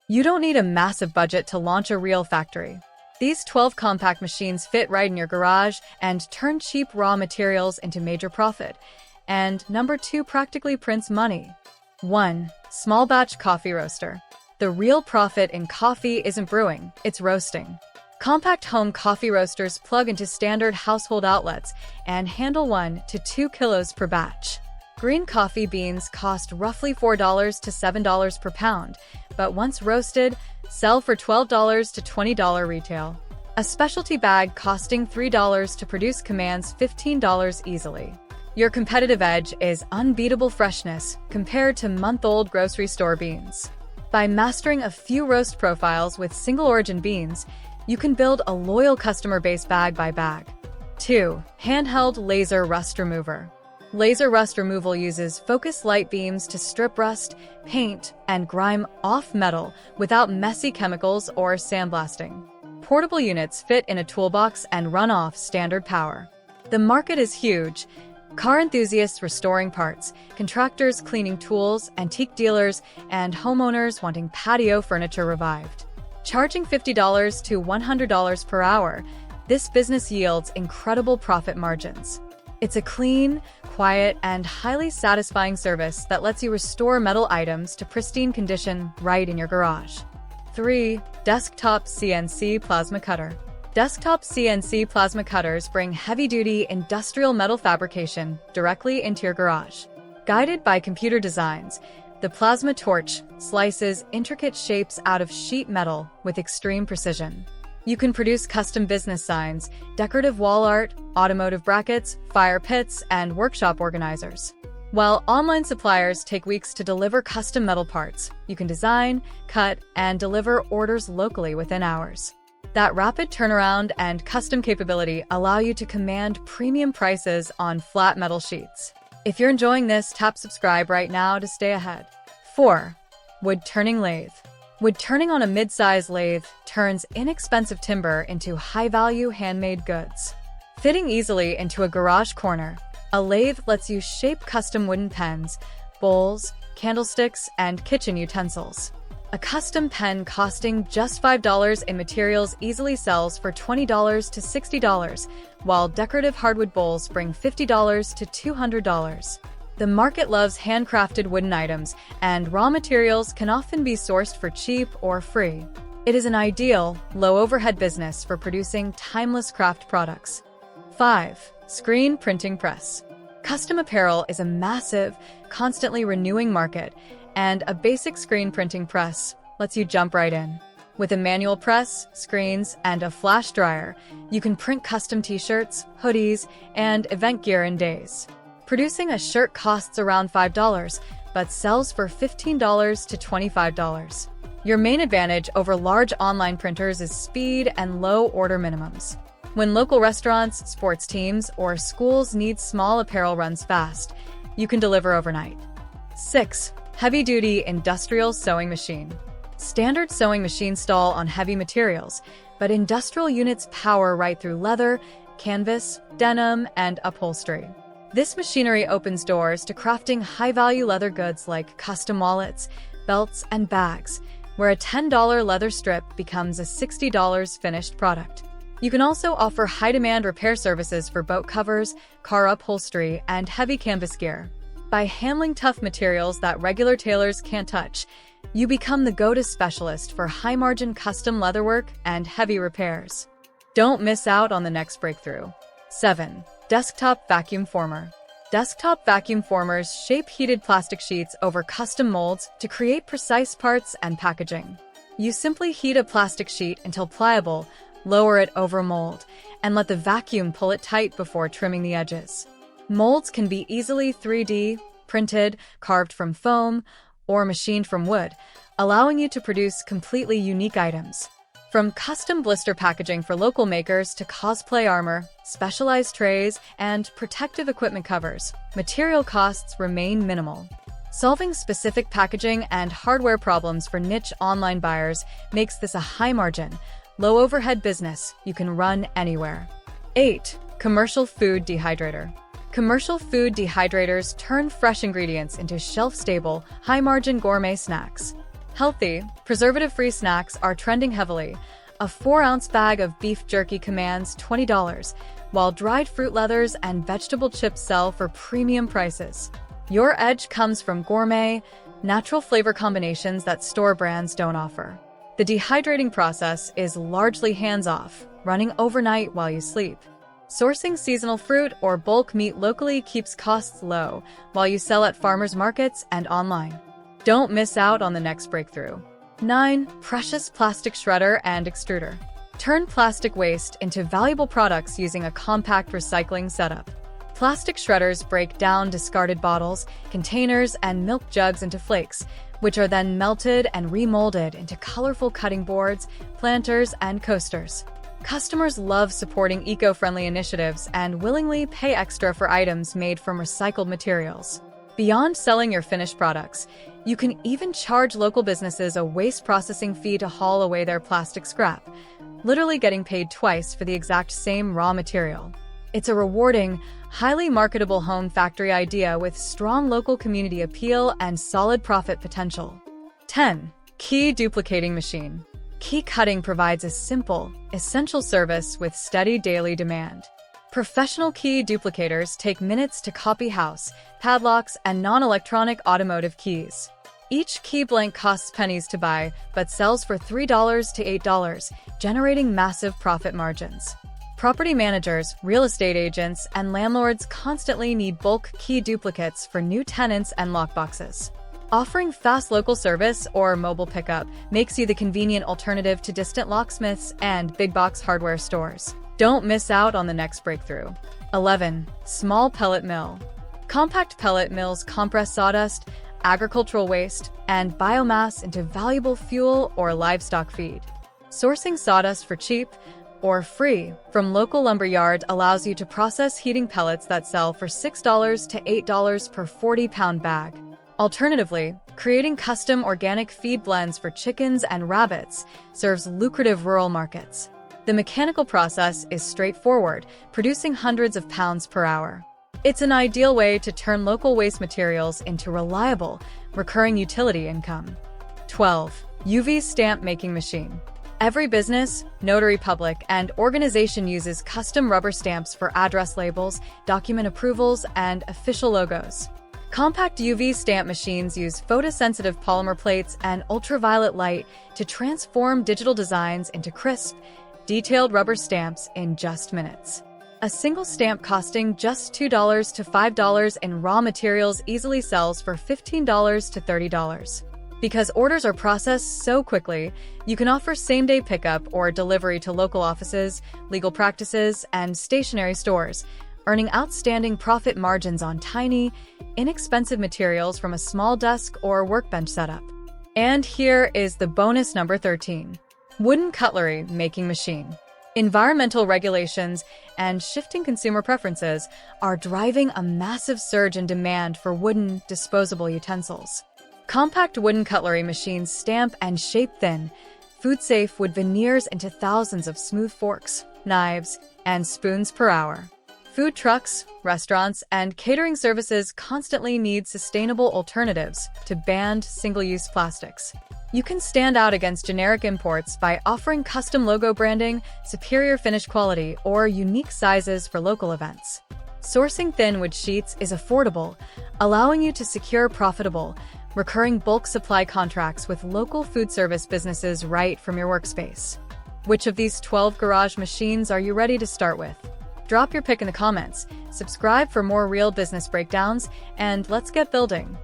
You don't need a massive budget to launch a real factory. These 12 compact machines fit right in your garage and turn cheap raw materials into major profit. And number 2 practically prints money. 1. Small batch coffee roaster. The real profit in coffee isn't brewing, it's roasting. Compact home coffee roasters plug into standard household outlets and handle 1 to 2 kilos per batch. Green coffee beans cost roughly $4 to $7 per pound, but once roasted, sell for $12 to $20 retail. A specialty bag costing $3 to produce commands $15 easily. Your competitive edge is unbeatable freshness compared to month-old grocery store beans. By mastering a few roast profiles with single-origin beans, you can build a loyal customer base bag by bag. 2. Handheld laser rust remover. Laser rust removal uses focused light beams to strip rust, paint, and grime off metal without messy chemicals or sandblasting. Portable units fit in a toolbox and run off standard power. The market is huge. Car enthusiasts restoring parts, contractors cleaning tools, antique dealers, and homeowners wanting patio furniture revived. Charging $50 to $100 per hour, this business yields incredible profit margins. It's a clean, quiet, and highly satisfying service that lets you restore metal items to pristine condition right in your garage. 3. Desktop CNC plasma cutter. Desktop CNC plasma cutters bring heavy-duty industrial metal fabrication directly into your garage. Guided by computer designs, the plasma torch slices intricate shapes out of sheet metal with extreme precision. You can produce custom business signs, decorative wall art, automotive brackets, fire pits, and workshop organizers. While online suppliers take weeks to deliver custom metal parts, you can design, cut, and deliver orders locally within hours. That rapid turnaround and custom capability allow you to command premium prices on flat metal sheets. If you're enjoying this, tap subscribe right now to stay ahead. 4. Wood turning lathe. Wood turning on a mid-size lathe turns inexpensive timber into high-value handmade goods. Fitting easily into a garage corner, a lathe lets you shape custom wooden pens, bowls, candlesticks, and kitchen utensils. A custom pen costing just $5 in materials easily sells for $20 to $60, while decorative hardwood bowls bring $50 to $200. The market loves handcrafted wooden items, and raw materials can often be sourced for cheap or free. It is an ideal, low-overhead business for producing timeless craft products. 5. Screen printing press. Custom apparel is a massive, constantly renewing market, and a basic screen printing press lets you jump right in. With a manual press, screens, and a flash dryer, you can print custom t-shirts, hoodies, and event gear in days. Producing a shirt costs around $5, but sells for $15 to $25. Your main advantage over large online printers is speed and low order minimums. When local restaurants, sports teams, or schools need small apparel runs fast, you can deliver overnight. 6. Heavy-duty industrial sewing machine. Standard sewing machines stall on heavy materials, but industrial units power right through leather, canvas, denim, and upholstery. This machinery opens doors to crafting high-value leather goods like custom wallets, belts, and bags, where a $10 leather strip becomes a $60 finished product. You can also offer high-demand repair services for boat covers, car upholstery, and heavy canvas gear. By handling tough materials that regular tailors can't touch, you become the go-to specialist for high-margin custom leatherwork and heavy repairs. Don't miss out on the next breakthrough. 7. Desktop vacuum former. Desktop vacuum formers shape heated plastic sheets over custom molds to create precise parts and packaging. You simply heat a plastic sheet until pliable, lower it over mold, and let the vacuum pull it tight before trimming the edges. Molds can be easily 3D, printed, carved from foam, or machined from wood, allowing you to produce completely unique items. From custom blister packaging for local makers to cosplay armor, specialized trays, and protective equipment covers, material costs remain minimal. Solving specific packaging and hardware problems for niche online buyers makes this a high-margin, low-overhead business you can run anywhere. 8. Commercial food dehydrator. Commercial food dehydrators turn fresh ingredients into shelf-stable, high-margin gourmet snacks. Healthy, preservative-free snacks are trending heavily. A 4-ounce bag of beef jerky commands $20, while dried fruit leathers and vegetable chips sell for premium prices. Your edge comes from gourmet, natural flavor combinations that store brands don't offer. The dehydrating process is largely hands-off, running overnight while you sleep. Sourcing seasonal fruit or bulk meat locally keeps costs low, while you sell at farmers markets and online. Don't miss out on the next breakthrough. 9. Precious plastic shredder and extruder. Turn plastic waste into valuable products using a compact recycling setup. Plastic shredders break down discarded bottles, containers, and milk jugs into flakes, which are then melted and remolded into colorful cutting boards, planters, and coasters. Customers love supporting eco-friendly initiatives and willingly pay extra for items made from recycled materials. Beyond selling your finished products, you can even charge local businesses a waste processing fee to haul away their plastic scrap, literally getting paid twice for the exact same raw material. It's a rewarding, highly marketable home factory idea with strong local community appeal and solid profit potential. 10. Key duplicating machine. Key cutting provides a simple, essential service with steady daily demand. Professional key duplicators take minutes to copy house, padlocks, and non-electronic automotive keys. Each key blank costs pennies to buy, but sells for $3 to $8, generating massive profit margins. Property managers, real estate agents, and landlords constantly need bulk key duplicates for new tenants and lockboxes. Offering fast local service or mobile pickup makes you the convenient alternative to distant locksmiths and big-box hardware stores. Don't miss out on the next breakthrough. 11. Small pellet mill. Compact pellet mills compress sawdust, agricultural waste, and biomass into valuable fuel or livestock feed. Sourcing sawdust for cheap or free from local lumberyard allows you to process heating pellets that sell for $6 to $8 per 40-pound bag. Alternatively, creating custom organic feed blends for chickens and rabbits serves lucrative rural markets. The mechanical process is straightforward, producing hundreds of pounds per hour. It's an ideal way to turn local waste materials into reliable, recurring utility income. 12. UV stamp making machine. Every business, notary public, and organization uses custom rubber stamps for address labels, document approvals, and official logos. Compact UV stamp machines use photosensitive polymer plates and ultraviolet light to transform digital designs into crisp, detailed rubber stamps in just minutes. A single stamp costing just $2 to $5 in raw materials easily sells for $15 to $30. Because orders are processed so quickly, you can offer same-day pickup or delivery to local offices, legal practices, and stationery stores, earning outstanding profit margins on tiny, inexpensive materials from a small desk or workbench setup. And here is the bonus number 13. Wooden cutlery making machine. Environmental regulations and shifting consumer preferences are driving a massive surge in demand for wooden, disposable utensils. Compact wooden cutlery machines stamp and shape thin, food-safe wood veneers into thousands of smooth forks, knives, and spoons per hour. Food trucks, restaurants, and catering services constantly need sustainable alternatives to banned single-use plastics. You can stand out against generic imports by offering custom logo branding, superior finish quality, or unique sizes for local events. Sourcing thin wood sheets is affordable, allowing you to secure profitable, recurring bulk supply contracts with local food service businesses right from your workspace. Which of these 12 garage machines are you ready to start with? Drop your pick in the comments, subscribe for more real business breakdowns, and let's get building.